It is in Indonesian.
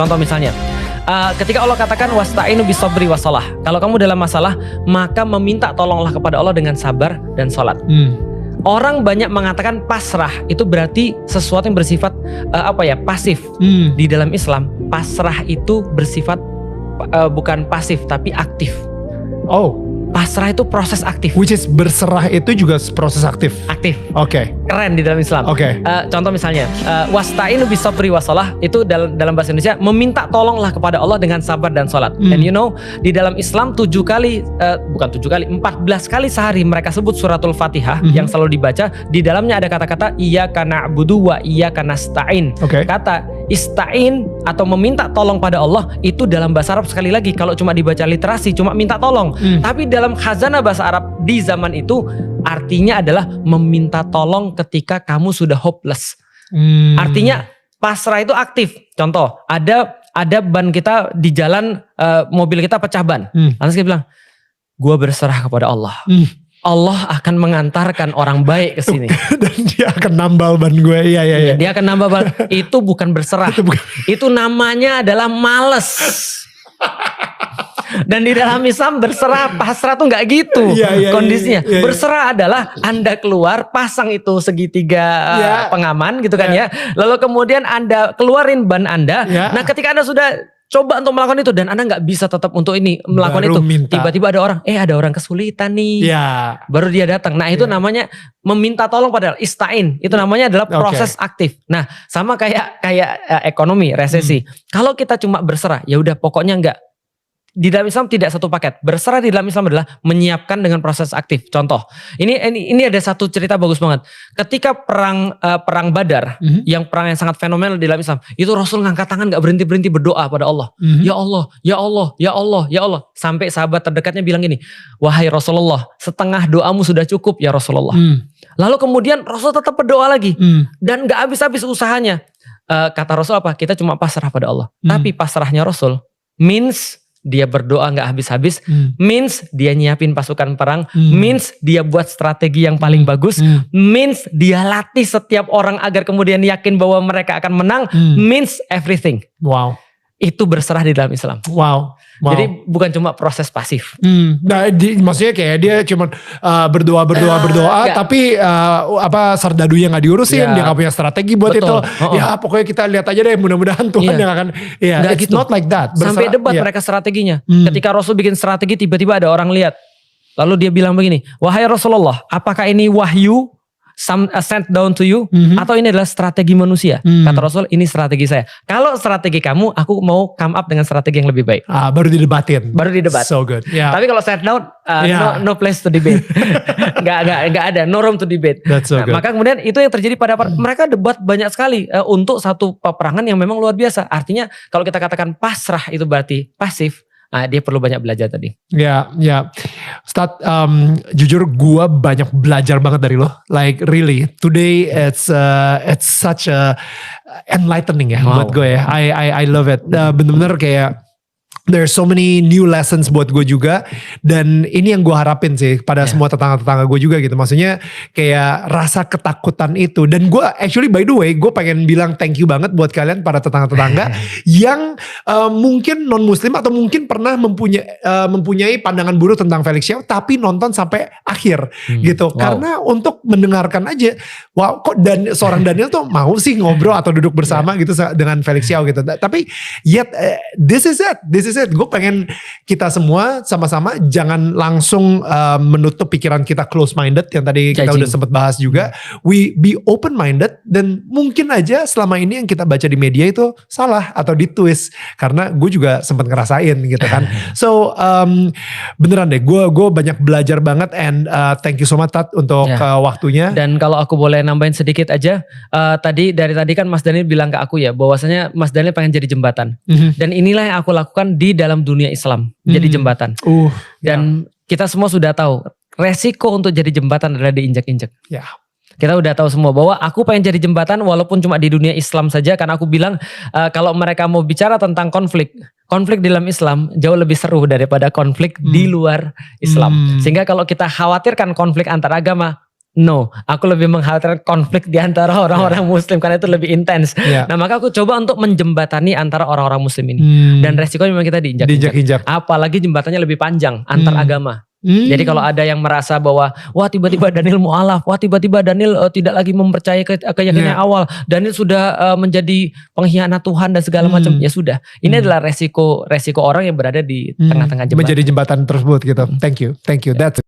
Contoh misalnya, ketika Allah katakan wasta'inu bisabri wassalah. Kalau kamu dalam masalah, maka meminta tolonglah kepada Allah dengan sabar dan sholat. Orang banyak mengatakan pasrah itu berarti sesuatu yang bersifat pasif. Di dalam Islam, pasrah itu bersifat bukan pasif tapi aktif. Pasrah itu proses aktif. Which is berserah itu juga proses aktif. Aktif. Oke. Keren di dalam Islam. Oke. Contoh misalnya, wasta'inu bisabri wassalah itu dalam bahasa Indonesia meminta tolonglah kepada Allah dengan sabar dan sholat. And you know, di dalam Islam 14 kali sehari mereka sebut suratul Fatihah yang selalu dibaca. Di dalamnya ada kata-kata iyyaka na'budu wa iyyaka nasta'in. Kata ista'in atau meminta tolong pada Allah itu dalam bahasa Arab, sekali lagi kalau cuma dibaca literasi cuma minta tolong. Tapi dalam khazanah bahasa Arab di zaman itu artinya adalah meminta tolong ketika kamu sudah hopeless. Artinya pasrah itu aktif. Contoh, ada ban kita di jalan, mobil kita pecah ban. Lalu kita bilang, gua berserah kepada Allah. Allah akan mengantarkan orang baik ke sini. Dan dia akan nambal ban gue. Iya. Dia akan nambal ban. Itu bukan berserah. Itu namanya adalah males. Dan di dalam Islam berserah, pasrah tuh nggak gitu kondisinya. Berserah adalah Anda keluar, pasang itu segitiga pengaman gitu kan ya. Lalu kemudian Anda keluarin ban Anda. Nah ketika Anda sudah coba untuk melakukan itu dan Anda nggak bisa tetap untuk melakukan baru itu, minta. tiba-tiba ada orang kesulitan nih. Baru dia datang. Nah itu namanya meminta tolong, padahal istain. Itu namanya adalah proses aktif. Nah sama kayak ekonomi resesi. Kalau kita cuma berserah, ya udah pokoknya nggak. Di dalam Islam tidak satu paket. Berserah di dalam Islam adalah menyiapkan dengan proses aktif. Contoh, ini ada satu cerita bagus banget. Ketika perang Badar, yang perang yang sangat fenomenal di dalam Islam, itu Rasul ngangkat tangan gak berhenti berdoa pada Allah. Ya Allah, ya Allah, ya Allah, ya Allah. Sampai sahabat terdekatnya bilang gini, wahai Rasulullah, setengah doamu sudah cukup ya Rasulullah. Lalu kemudian Rasul tetap berdoa lagi, dan gak habis-habis usahanya. Kata Rasul apa? Kita cuma pasrah pada Allah. Tapi pasrahnya Rasul means dia berdoa gak habis-habis, means dia nyiapin pasukan perang, means dia buat strategi yang paling bagus, means dia latih setiap orang agar kemudian yakin bahwa mereka akan menang, means everything. Itu berserah di dalam Islam. Jadi bukan cuma proses pasif. Nah, maksudnya kayak dia cuma berdoa, tapi sardadunya nggak diurusin, dia nggak punya strategi buat itu. Ya pokoknya kita lihat aja deh, mudah-mudahan Tuhan yang akan. It's gitu. not like that. Sampai debat mereka strateginya. Ketika Rasul bikin strategi, tiba-tiba ada orang lihat. Lalu dia bilang begini, wahai Rasulullah, apakah ini wahyu sent down to you, atau ini adalah strategi manusia? Kata Rasul, ini strategi saya. Kalau strategi kamu, aku mau come up dengan strategi yang lebih baik. Baru didebatin. So good. Tapi kalau sent down, no place to debate. Gak ada, no room to debate. Maka kemudian itu yang terjadi pada mereka debat banyak sekali untuk satu peperangan yang memang luar biasa. Artinya kalau kita katakan pasrah itu berarti pasif. Dia perlu banyak belajar tadi. Ustaz, jujur gue banyak belajar banget dari lo. Like really, today it's such a enlightening buat gue ya. I love it. Bener-bener kayak there's so many new lessons buat gue juga. Dan ini yang gue harapin sih pada semua tetangga-tetangga gue juga gitu. Maksudnya kayak rasa ketakutan itu. Dan gue actually by the way, gue pengen bilang thank you banget buat kalian para tetangga-tetangga yang mungkin non muslim atau mungkin pernah mempunyai pandangan buruk tentang Felix Xiao, tapi nonton sampai akhir gitu. Karena untuk mendengarkan aja, kok seorang Daniel tuh mau sih ngobrol atau duduk bersama gitu dengan Felix Xiao gitu. Tapi yet this is it. Gue pengen kita semua sama-sama jangan langsung menutup pikiran kita close minded yang tadi kita udah sempat bahas juga. We be open minded, dan mungkin aja selama ini yang kita baca di media itu salah atau ditwist, karena gue juga sempat ngerasain gitu kan. So beneran deh, gue banyak belajar banget, and thank you so much Tat untuk waktunya. Dan kalau aku boleh nambahin sedikit aja, dari tadi kan Mas Daniel bilang ke aku ya, bahwasanya Mas Daniel pengen jadi jembatan. Dan inilah yang aku lakukan di dalam dunia Islam, jadi jembatan. Dan kita semua sudah tahu resiko untuk jadi jembatan adalah diinjak-injak. Kita udah tahu semua bahwa aku pengen jadi jembatan walaupun cuma di dunia Islam saja, karena aku bilang kalau mereka mau bicara tentang konflik di dalam Islam jauh lebih seru daripada konflik di luar Islam. Sehingga kalau kita khawatirkan konflik antar agama, No, aku lebih mengkhawatirkan konflik di antara orang-orang Muslim karena itu lebih intens. Nah, maka aku coba untuk menjembatani antara orang-orang Muslim ini. Dan resikonya memang kita diinjak-injak. Apalagi jembatannya lebih panjang antar agama. Jadi kalau ada yang merasa bahwa wah tiba-tiba Daniel mu'alaf, wah tiba-tiba Daniel tidak lagi mempercayai keyakinan awal, Daniel sudah menjadi pengkhianat Tuhan dan segala macam. Ya sudah, ini adalah resiko orang yang berada di tengah-tengah jembatan. Menjadi jembatan tersebut gitu. Thank you. That's